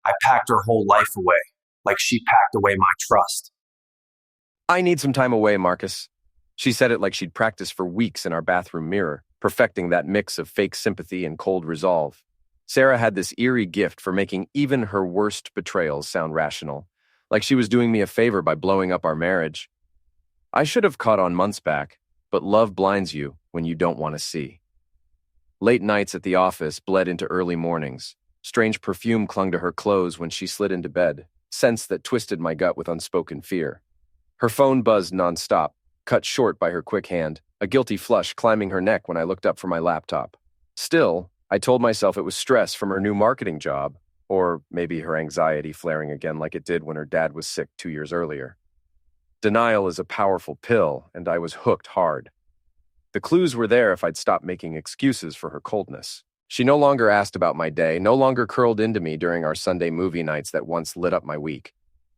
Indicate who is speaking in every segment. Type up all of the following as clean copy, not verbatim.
Speaker 1: I packed her whole life away, like she packed away my trust.
Speaker 2: I need some time away, Marcus. She said it like she'd practiced for weeks in our bathroom mirror, perfecting that mix of fake sympathy and cold resolve. Sarah had this eerie gift for making even her worst betrayals sound rational, like she was doing me a favor by blowing up our marriage. I should have caught on months back, but love blinds you when you don't want to see. Late nights at the office bled into early mornings. Strange perfume clung to her clothes when she slid into bed, scents that twisted my gut with unspoken fear. Her phone buzzed nonstop, cut short by her quick hand, a guilty flush climbing her neck when I looked up from my laptop. Still, I told myself it was stress from her new marketing job, or maybe her anxiety flaring again like it did when her dad was sick 2 years earlier. Denial is a powerful pill, and I was hooked hard. The clues were there if I'd stopped making excuses for her coldness. She no longer asked about my day, no longer curled into me during our Sunday movie nights that once lit up my week.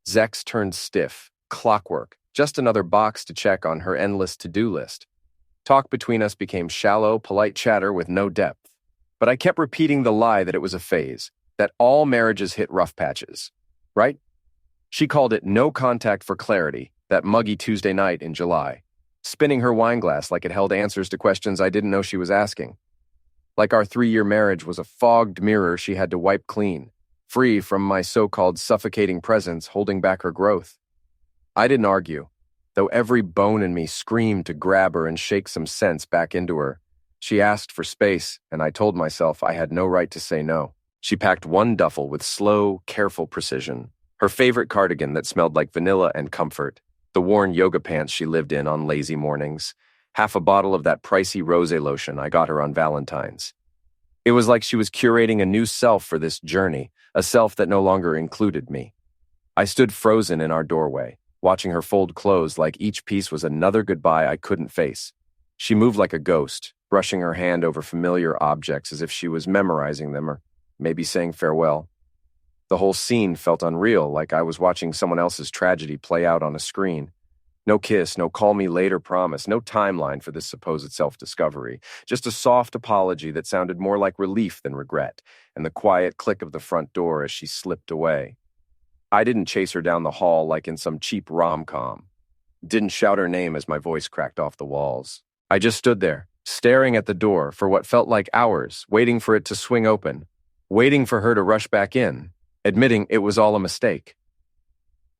Speaker 2: Zex turned stiff, clockwork, just another box to check on her endless to-do list. Talk between us became shallow, polite chatter with no depth. But I kept repeating the lie that it was a phase, that all marriages hit rough patches. Right? She called it no contact for clarity, that muggy Tuesday night in July, spinning her wine glass like it held answers to questions I didn't know she was asking. Like our 3-year marriage was a fogged mirror she had to wipe clean, free from my so-called suffocating presence holding back her growth. I didn't argue, though every bone in me screamed to grab her and shake some sense back into her. She asked for space, and I told myself I had no right to say no. She packed one duffel with slow, careful precision. Her favorite cardigan that smelled like vanilla and comfort, the worn yoga pants she lived in on lazy mornings, half a bottle of that pricey rosé lotion I got her on Valentine's. It was like she was curating a new self for this journey, a self that no longer included me. I stood frozen in our doorway, watching her fold clothes like each piece was another goodbye I couldn't face. She moved like a ghost, brushing her hand over familiar objects as if she was memorizing them or maybe saying farewell. The whole scene felt unreal, like I was watching someone else's tragedy play out on a screen. No kiss, no call me later promise, no timeline for this supposed self-discovery. Just a soft apology that sounded more like relief than regret, and the quiet click of the front door as she slipped away. I didn't chase her down the hall like in some cheap rom-com. Didn't shout her name as my voice cracked off the walls. I just stood there, staring at the door for what felt like hours, waiting for it to swing open, waiting for her to rush back in, admitting it was all a mistake.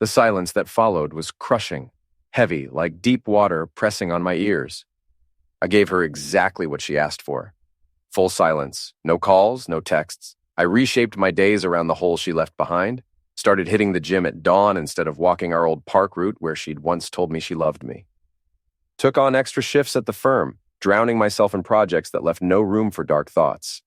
Speaker 2: The silence that followed was crushing, heavy, like deep water pressing on my ears. I gave her exactly what she asked for. Full silence, no calls, no texts. I reshaped my days around the hole she left behind, started hitting the gym at dawn instead of walking our old park route where she'd once told me she loved me. Took on extra shifts at the firm, drowning myself in projects that left no room for dark thoughts.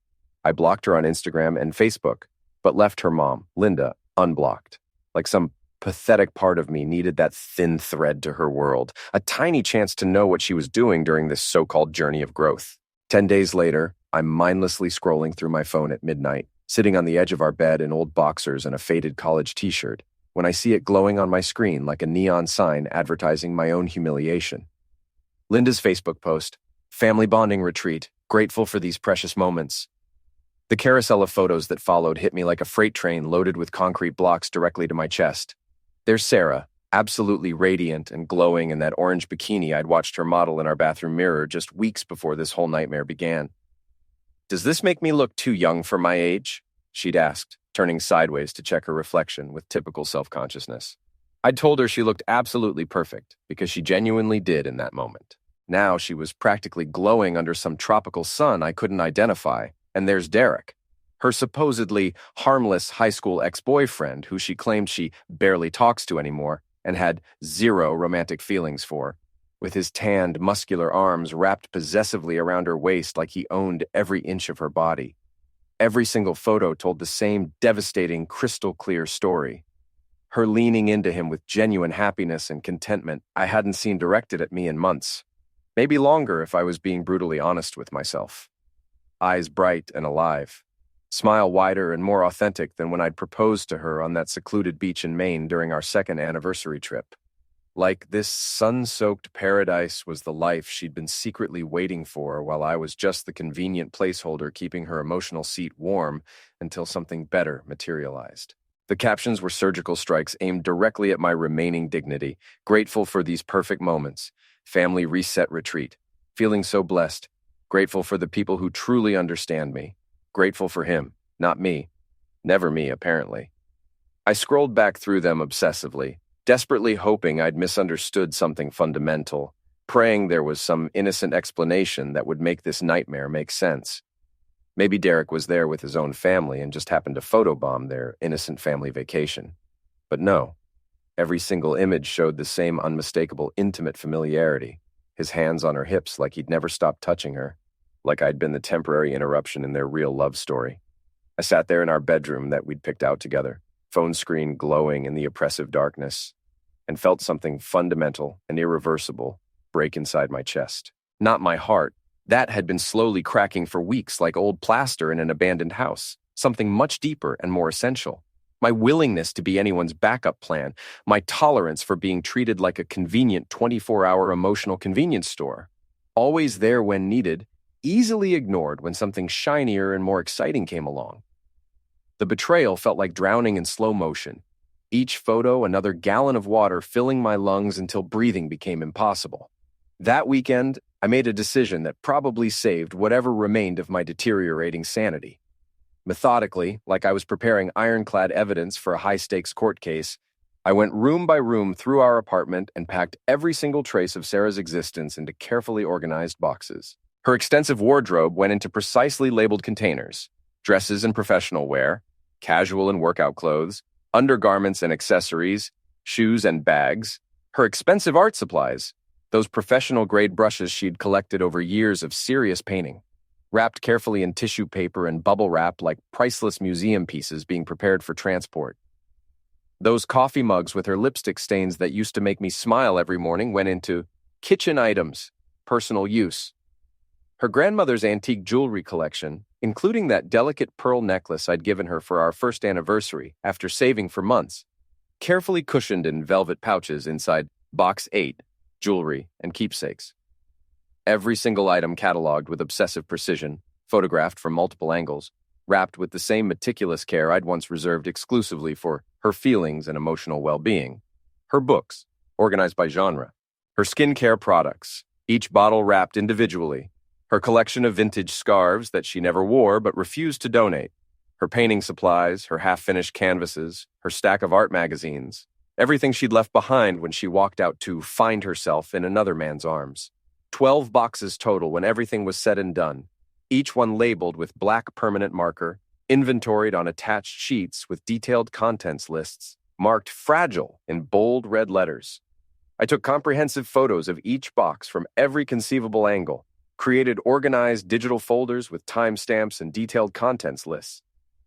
Speaker 2: I blocked her on Instagram and Facebook, but left her mom, Linda, unblocked. Like some pathetic part of me needed that thin thread to her world, a tiny chance to know what she was doing during this so-called journey of growth. 10 days later, I'm mindlessly scrolling through my phone at midnight, sitting on the edge of our bed in old boxers and a faded college t-shirt, when I see it glowing on my screen like a neon sign advertising my own humiliation. Linda's Facebook post, family bonding retreat, grateful for these precious moments. The carousel of photos that followed hit me like a freight train loaded with concrete blocks directly to my chest. There's Sarah, absolutely radiant and glowing in that orange bikini I'd watched her model in our bathroom mirror just weeks before this whole nightmare began. "Does this make me look too young for my age?" she'd asked, turning sideways to check her reflection with typical self-consciousness. I'd told her she looked absolutely perfect, because she genuinely did in that moment. Now she was practically glowing under some tropical sun I couldn't identify, and there's Derek, her supposedly harmless high school ex-boyfriend who she claimed she barely talks to anymore and had zero romantic feelings for, with his tanned, muscular arms wrapped possessively around her waist like he owned every inch of her body. Every single photo told the same devastating, crystal-clear story. Her leaning into him with genuine happiness and contentment I hadn't seen directed at me in months. Maybe longer if I was being brutally honest with myself. Eyes bright and alive. Smile wider and more authentic than when I'd proposed to her on that secluded beach in Maine during our second anniversary trip. Like this sun-soaked paradise was the life she'd been secretly waiting for while I was just the convenient placeholder keeping her emotional seat warm until something better materialized. The captions were surgical strikes aimed directly at my remaining dignity. Grateful for these perfect moments. Family reset retreat. Feeling so blessed. Grateful for the people who truly understand me. Grateful for him, not me. Never me, apparently. I scrolled back through them obsessively, desperately hoping I'd misunderstood something fundamental, praying there was some innocent explanation that would make this nightmare make sense. Maybe Derek was there with his own family and just happened to photobomb their innocent family vacation. But no, every single image showed the same unmistakable intimate familiarity, his hands on her hips like he'd never stopped touching her, like I'd been the temporary interruption in their real love story. I sat there in our bedroom that we'd picked out together, phone screen glowing in the oppressive darkness, and felt something fundamental and irreversible break inside my chest. Not my heart. That had been slowly cracking for weeks like old plaster in an abandoned house. Something much deeper and more essential. My willingness to be anyone's backup plan. My tolerance for being treated like a convenient 24-hour emotional convenience store. Always there when needed, easily ignored when something shinier and more exciting came along. The betrayal felt like drowning in slow motion. Each photo another gallon of water filling my lungs until breathing became impossible. That weekend, I made a decision that probably saved whatever remained of my deteriorating sanity. Methodically, like I was preparing ironclad evidence for a high-stakes court case, I went room by room through our apartment and packed every single trace of Sarah's existence into carefully organized boxes. Her extensive wardrobe went into precisely labeled containers: dresses and professional wear, casual and workout clothes, undergarments and accessories, shoes and bags, her expensive art supplies, those professional-grade brushes she'd collected over years of serious painting, wrapped carefully in tissue paper and bubble wrap like priceless museum pieces being prepared for transport. Those coffee mugs with her lipstick stains that used to make me smile every morning went into kitchen items, personal use. Her grandmother's antique jewelry collection, including that delicate pearl necklace I'd given her for our first anniversary after saving for months, carefully cushioned in velvet pouches inside Box 8, jewelry, and keepsakes. Every single item cataloged with obsessive precision, photographed from multiple angles, wrapped with the same meticulous care I'd once reserved exclusively for her feelings and emotional well-being. Her books, organized by genre. Her skincare products, each bottle wrapped individually. Her collection of vintage scarves that she never wore but refused to donate. Her painting supplies, her half-finished canvases, her stack of art magazines. Everything she'd left behind when she walked out to find herself in another man's arms. 12 boxes total when everything was said and done, each one labeled with black permanent marker, inventoried on attached sheets with detailed contents lists, marked fragile in bold red letters. I took comprehensive photos of each box from every conceivable angle, created organized digital folders with timestamps and detailed contents lists.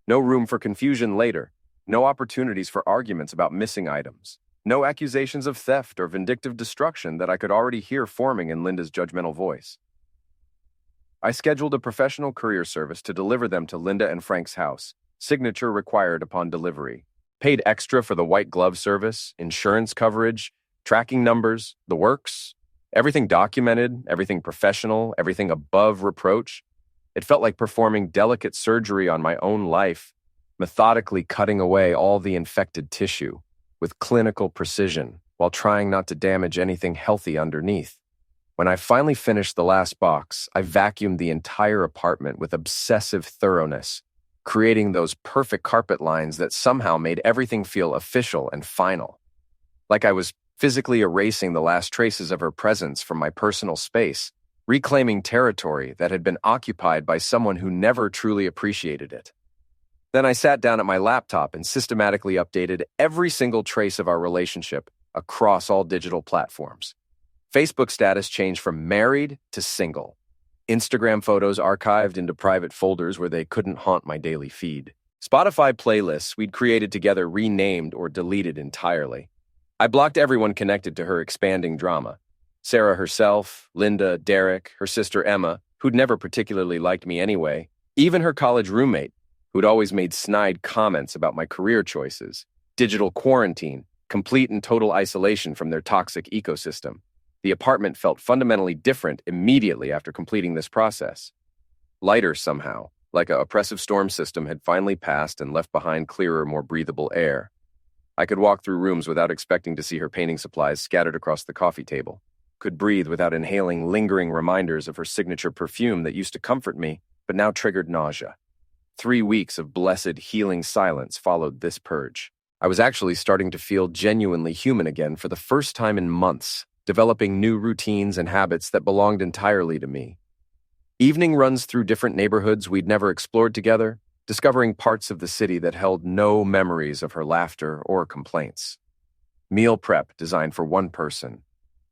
Speaker 2: No room for confusion later. No opportunities for arguments about missing items. No accusations of theft or vindictive destruction that I could already hear forming in Linda's judgmental voice. I scheduled a professional courier service to deliver them to Linda and Frank's house, signature required upon delivery. Paid extra for the white glove service, insurance coverage, tracking numbers, the works. Everything documented, everything professional, everything above reproach. It felt like performing delicate surgery on my own life, methodically cutting away all the infected tissue with clinical precision while trying not to damage anything healthy underneath. When I finally finished the last box, I vacuumed the entire apartment with obsessive thoroughness, creating those perfect carpet lines that somehow made everything feel official and final. Like I was physically erasing the last traces of her presence from my personal space, reclaiming territory that had been occupied by someone who never truly appreciated it. Then I sat down at my laptop and systematically updated every single trace of our relationship across all digital platforms. Facebook status changed from married to single. Instagram photos archived into private folders where they couldn't haunt my daily feed. Spotify playlists we'd created together renamed or deleted entirely. I blocked everyone connected to her expanding drama. Sarah herself, Linda, Derek, her sister Emma, who'd never particularly liked me anyway, even her college roommate, who'd always made snide comments about my career choices, digital quarantine, complete and total isolation from their toxic ecosystem. The apartment felt fundamentally different immediately after completing this process. Lighter somehow, like a oppressive storm system had finally passed and left behind clearer, more breathable air. I could walk through rooms without expecting to see her painting supplies scattered across the coffee table, could breathe without inhaling lingering reminders of her signature perfume that used to comfort me, but now triggered nausea. 3 weeks of blessed, healing silence followed this purge. I was actually starting to feel genuinely human again for the first time in months, developing new routines and habits that belonged entirely to me. Evening runs through different neighborhoods we'd never explored together, discovering parts of the city that held no memories of her laughter or complaints. Meal prep designed for one person,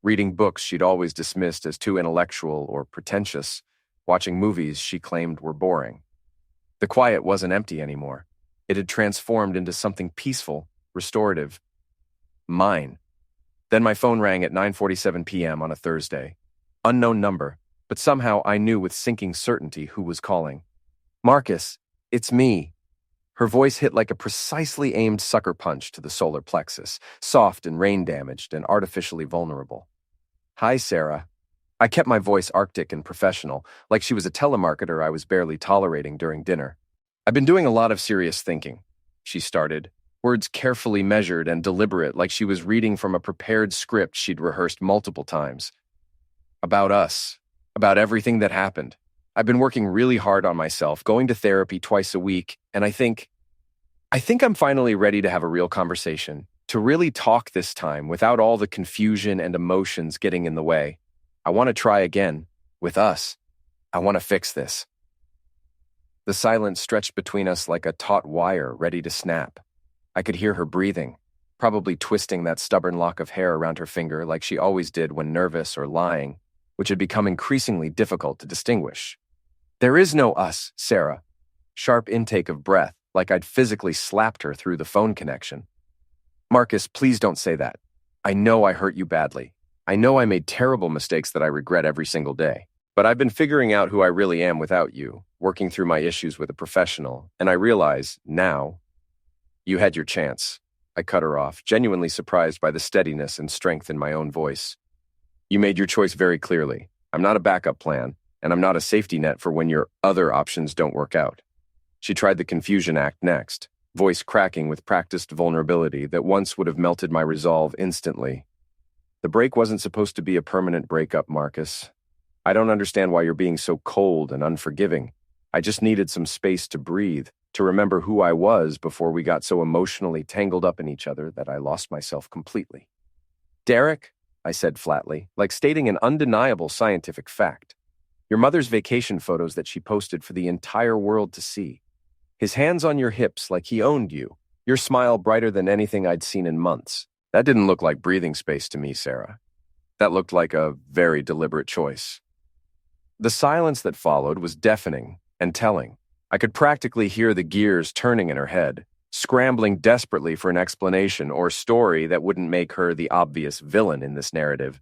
Speaker 2: reading books she'd always dismissed as too intellectual or pretentious, watching movies she claimed were boring. The quiet wasn't empty anymore. It had transformed into something peaceful, restorative. Mine. Then my phone rang at 9:47 p.m. on a Thursday. Unknown number, but somehow I knew with sinking certainty who was calling. "Marcus, it's me." Her voice hit like a precisely aimed sucker punch to the solar plexus, soft and rain-damaged and artificially vulnerable. "Hi, Sarah." I kept my voice arctic and professional, like she was a telemarketer I was barely tolerating during dinner. "I've been doing a lot of serious thinking," she started, words carefully measured and deliberate, like she was reading from a prepared script she'd rehearsed multiple times. "About us, about everything that happened. I've been working really hard on myself, going to therapy twice a week, and I think I'm finally ready to have a real conversation, to really talk this time without all the confusion and emotions getting in the way. I want to try again, with us. I want to fix this." The silence stretched between us like a taut wire ready to snap. I could hear her breathing, probably twisting that stubborn lock of hair around her finger like she always did when nervous or lying, which had become increasingly difficult to distinguish. "There is no us, Sarah." Sharp intake of breath, like I'd physically slapped her through the phone connection. "Marcus, please don't say that. I know I hurt you badly. I know I made terrible mistakes that I regret every single day. But I've been figuring out who I really am without you, working through my issues with a professional, and I realize, now, you had your chance." I cut her off, genuinely surprised by the steadiness and strength in my own voice. "You made your choice very clearly. I'm not a backup plan, and I'm not a safety net for when your other options don't work out." She tried the confusion act next, voice cracking with practiced vulnerability that once would have melted my resolve instantly. "The break wasn't supposed to be a permanent breakup, Marcus. I don't understand why you're being so cold and unforgiving. I just needed some space to breathe, to remember who I was before we got so emotionally tangled up in each other that I lost myself completely." "Derek," I said flatly, like stating an undeniable scientific fact. "Your mother's vacation photos that she posted for the entire world to see. His hands on your hips like he owned you, your smile brighter than anything I'd seen in months. That didn't look like breathing space to me, Sarah. That looked like a very deliberate choice." The silence that followed was deafening and telling. I could practically hear the gears turning in her head, scrambling desperately for an explanation or story that wouldn't make her the obvious villain in this narrative.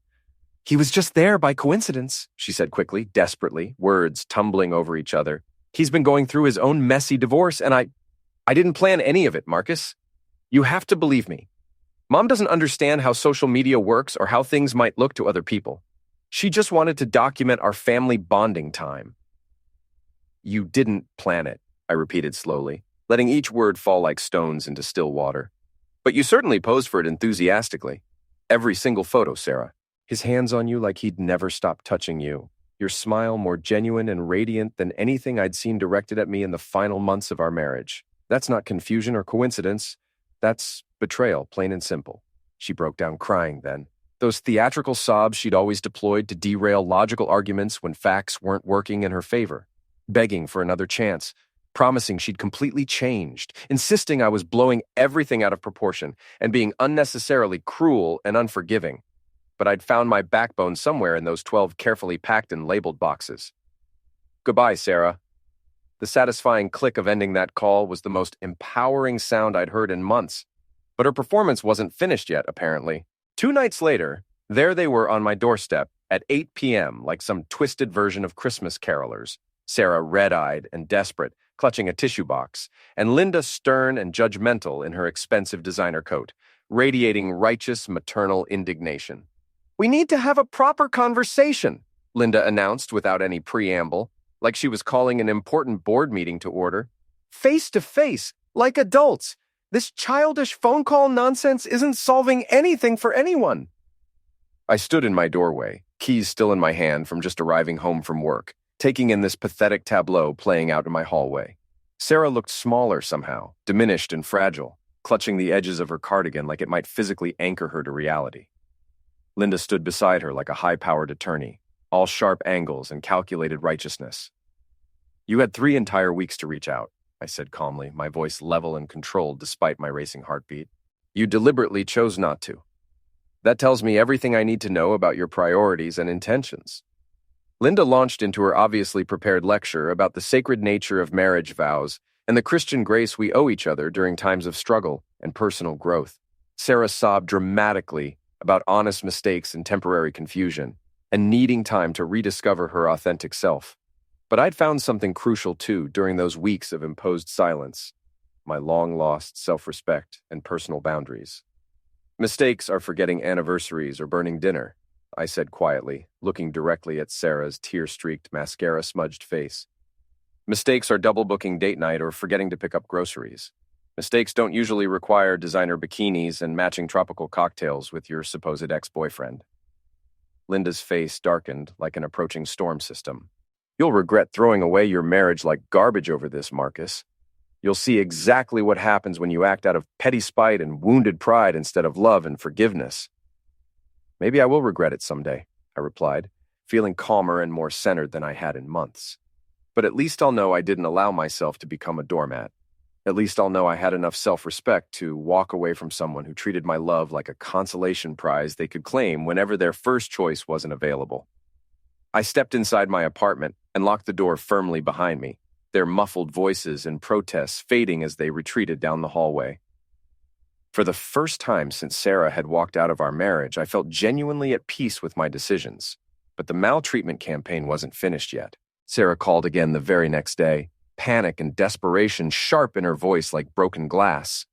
Speaker 2: "He was just there by coincidence," she said quickly, desperately, words tumbling over each other. "He's been going through his own messy divorce, and I didn't plan any of it, Marcus. You have to believe me. Mom doesn't understand how social media works or how things might look to other people. She just wanted to document our family bonding time." "You didn't plan it," I repeated slowly, letting each word fall like stones into still water. "But you certainly posed for it enthusiastically. Every single photo, Sarah. His hands on you like he'd never stopped touching you. Your smile more genuine and radiant than anything I'd seen directed at me in the final months of our marriage. That's not confusion or coincidence. That's betrayal, plain and simple." She broke down crying then. Those theatrical sobs she'd always deployed to derail logical arguments when facts weren't working in her favor. Begging for another chance, promising she'd completely changed, insisting I was blowing everything out of proportion and being unnecessarily cruel and unforgiving. But I'd found my backbone somewhere in those 12 carefully packed and labeled boxes. "Goodbye, Sarah." The satisfying click of ending that call was the most empowering sound I'd heard in months. But her performance wasn't finished yet, apparently. 2 nights later, there they were on my doorstep at 8 p.m. like some twisted version of Christmas carolers. Sarah red-eyed and desperate, clutching a tissue box, and Linda stern and judgmental in her expensive designer coat, radiating righteous maternal indignation. "We need to have a proper conversation," Linda announced without any preamble. like she was calling an important board meeting to order. Face to face, like adults. This childish phone call nonsense isn't solving anything for anyone. I stood in my doorway, keys still in my hand from just arriving home from work, taking in this pathetic tableau playing out in my hallway. Sarah looked smaller somehow, diminished and fragile, clutching the edges of her cardigan like it might physically anchor her to reality. Linda stood beside her like a high-powered attorney, all sharp angles and calculated righteousness. You had 3 entire weeks to reach out, I said calmly, my voice level and controlled despite my racing heartbeat. You deliberately chose not to. That tells me everything I need to know about your priorities and intentions. Linda launched into her obviously prepared lecture about the sacred nature of marriage vows and the Christian grace we owe each other during times of struggle and personal growth. Sarah sobbed dramatically about honest mistakes and temporary confusion, and needing time to rediscover her authentic self. But I'd found something crucial too during those weeks of imposed silence: my long-lost self-respect and personal boundaries. Mistakes are forgetting anniversaries or burning dinner, I said quietly, looking directly at Sarah's tear-streaked, mascara-smudged face. Mistakes are double-booking date night or forgetting to pick up groceries. Mistakes don't usually require designer bikinis and matching tropical cocktails with your supposed ex-boyfriend. Linda's face darkened like an approaching storm system. You'll regret throwing away your marriage like garbage over this, Marcus. You'll see exactly what happens when you act out of petty spite and wounded pride instead of love and forgiveness. Maybe I will regret it someday, I replied, feeling calmer and more centered than I had in months. But at least I'll know I didn't allow myself to become a doormat. At least I'll know I had enough self-respect to walk away from someone who treated my love like a consolation prize they could claim whenever their first choice wasn't available. I stepped inside my apartment and locked the door firmly behind me, their muffled voices and protests fading as they retreated down the hallway. For the first time since Sarah had walked out of our marriage, I felt genuinely at peace with my decisions. But the maltreatment campaign wasn't finished yet. Sarah called again the very next day, panic and desperation sharp in her voice like broken glass.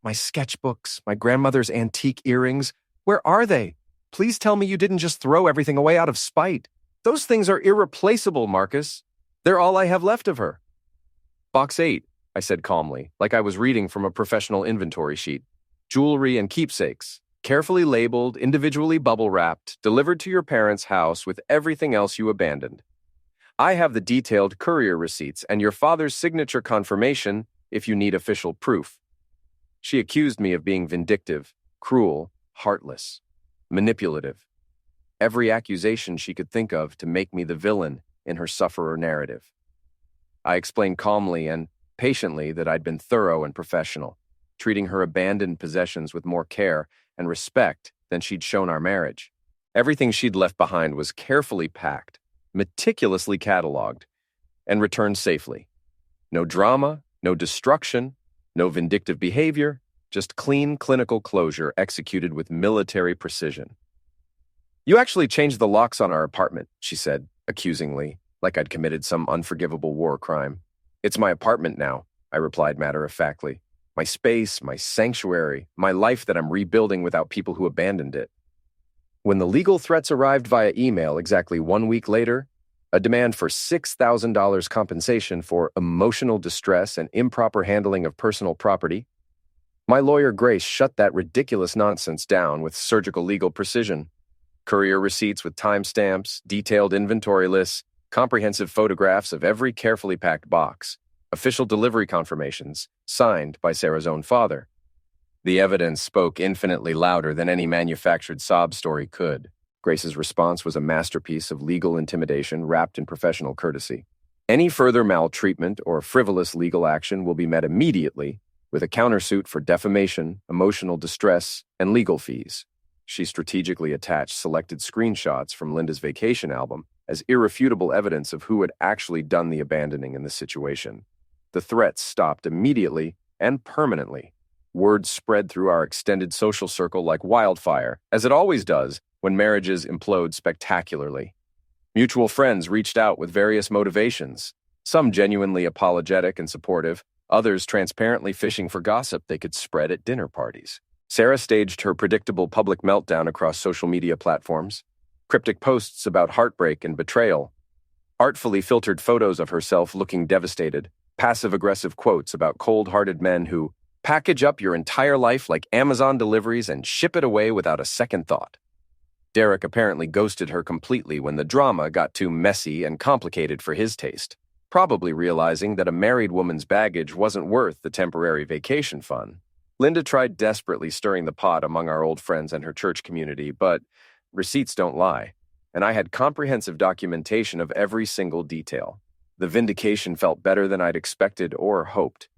Speaker 2: My sketchbooks, my grandmother's antique earrings, where are they? Please tell me you didn't just throw everything away out of spite. Those things are irreplaceable, Marcus. They're all I have left of her. Box 8, I said calmly, like I was reading from a professional inventory sheet. Jewelry and keepsakes, carefully labeled, individually bubble-wrapped, delivered to your parents' house with everything else you abandoned. I have the detailed courier receipts and your father's signature confirmation if you need official proof. She accused me of being vindictive, cruel, heartless, manipulative. Every accusation she could think of to make me the villain in her sufferer narrative. I explained calmly and patiently that I'd been thorough and professional, treating her abandoned possessions with more care and respect than she'd shown our marriage. Everything she'd left behind was carefully packed, meticulously cataloged, and returned safely. No drama, no destruction, no vindictive behavior, just clean clinical closure executed with military precision. You actually changed the locks on our apartment, she said, accusingly, like I'd committed some unforgivable war crime. It's my apartment now, I replied matter-of-factly. My space, my sanctuary, my life that I'm rebuilding without people who abandoned it. When the legal threats arrived via email exactly 1 week later, a demand for $6,000 compensation for emotional distress and improper handling of personal property, my lawyer Grace shut that ridiculous nonsense down with surgical legal precision. Courier receipts with timestamps, detailed inventory lists, comprehensive photographs of every carefully packed box, official delivery confirmations, signed by Sarah's own father. The evidence spoke infinitely louder than any manufactured sob story could. Grace's response was a masterpiece of legal intimidation wrapped in professional courtesy. Any further maltreatment or frivolous legal action will be met immediately with a countersuit for defamation, emotional distress, and legal fees. She strategically attached selected screenshots from Linda's vacation album as irrefutable evidence of who had actually done the abandoning in this situation. The threats stopped immediately and permanently. Word spread through our extended social circle like wildfire, as it always does when marriages implode spectacularly. Mutual friends reached out with various motivations, some genuinely apologetic and supportive, others transparently fishing for gossip they could spread at dinner parties. Sarah staged her predictable public meltdown across social media platforms, cryptic posts about heartbreak and betrayal, artfully filtered photos of herself looking devastated, passive-aggressive quotes about cold-hearted men who package up your entire life like Amazon deliveries and ship it away without a second thought. Derek apparently ghosted her completely when the drama got too messy and complicated for his taste, probably realizing that a married woman's baggage wasn't worth the temporary vacation fun. Linda tried desperately stirring the pot among our old friends and her church community, but receipts don't lie, and I had comprehensive documentation of every single detail. The vindication felt better than I'd expected or hoped.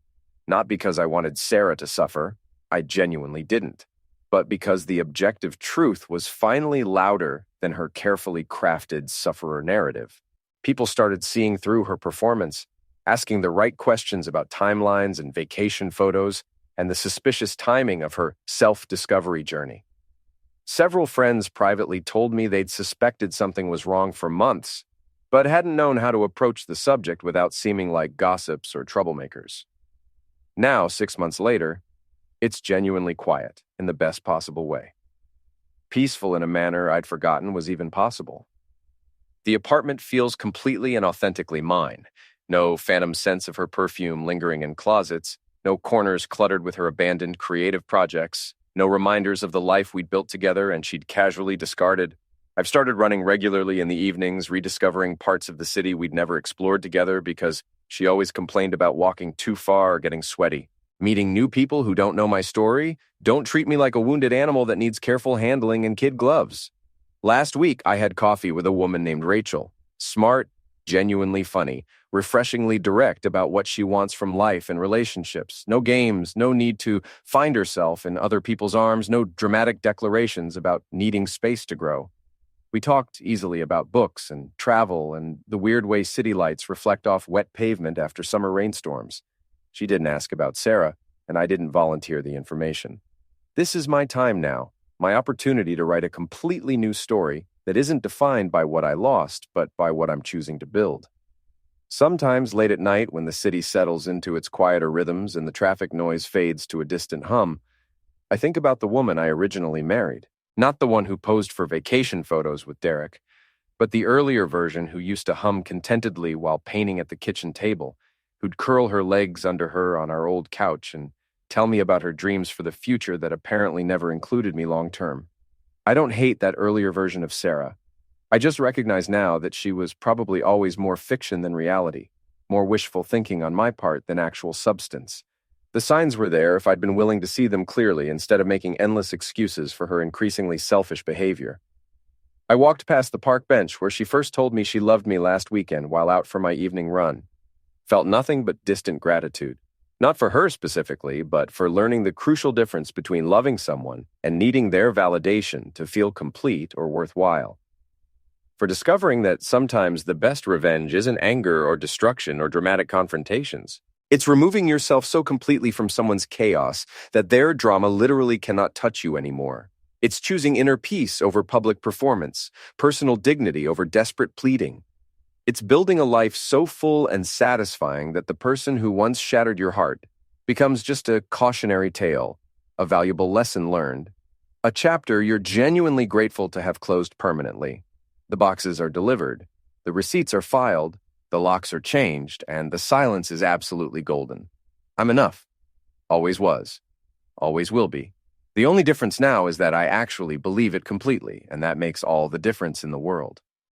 Speaker 2: Not because I wanted Sarah to suffer, I genuinely didn't, but because the objective truth was finally louder than her carefully crafted sufferer narrative. People started seeing through her performance, asking the right questions about timelines and vacation photos and the suspicious timing of her self-discovery journey. Several friends privately told me they'd suspected something was wrong for months, but hadn't known how to approach the subject without seeming like gossips or troublemakers. Now, 6 months later, it's genuinely quiet in the best possible way. Peaceful in a manner I'd forgotten was even possible. The apartment feels completely and authentically mine. No phantom scents of her perfume lingering in closets, no corners cluttered with her abandoned creative projects, no reminders of the life we'd built together and she'd casually discarded. I've started running regularly in the evenings, rediscovering parts of the city we'd never explored together because she always complained about walking too far or getting sweaty. Meeting new people who don't know my story, don't treat me like a wounded animal that needs careful handling and kid gloves. Last week, I had coffee with a woman named Rachel. Smart, genuinely funny, refreshingly direct about what she wants from life and relationships. No games, no need to find herself in other people's arms, no dramatic declarations about needing space to grow. We talked easily about books and travel and the weird way city lights reflect off wet pavement after summer rainstorms. She didn't ask about Sarah, and I didn't volunteer the information. This is my time now, my opportunity to write a completely new story that isn't defined by what I lost, but by what I'm choosing to build. Sometimes late at night, when the city settles into its quieter rhythms and the traffic noise fades to a distant hum, I think about the woman I originally married. Not the one who posed for vacation photos with Derek, but the earlier version who used to hum contentedly while painting at the kitchen table, who'd curl her legs under her on our old couch and tell me about her dreams for the future that apparently never included me long term. I don't hate that earlier version of Sarah. I just recognize now that she was probably always more fiction than reality, more wishful thinking on my part than actual substance. The signs were there if I'd been willing to see them clearly instead of making endless excuses for her increasingly selfish behavior. I walked past the park bench where she first told me she loved me last weekend while out for my evening run. Felt nothing but distant gratitude. Not for her specifically, but for learning the crucial difference between loving someone and needing their validation to feel complete or worthwhile. For discovering that sometimes the best revenge isn't anger or destruction or dramatic confrontations. It's removing yourself so completely from someone's chaos that their drama literally cannot touch you anymore. It's choosing inner peace over public performance, personal dignity over desperate pleading. It's building a life so full and satisfying that the person who once shattered your heart becomes just a cautionary tale, a valuable lesson learned, a chapter you're genuinely grateful to have closed permanently. The boxes are delivered, the receipts are filed, the locks are changed, and the silence is absolutely golden. I'm enough. Always was. Always will be. The only difference now is that I actually believe it completely, and that makes all the difference in the world.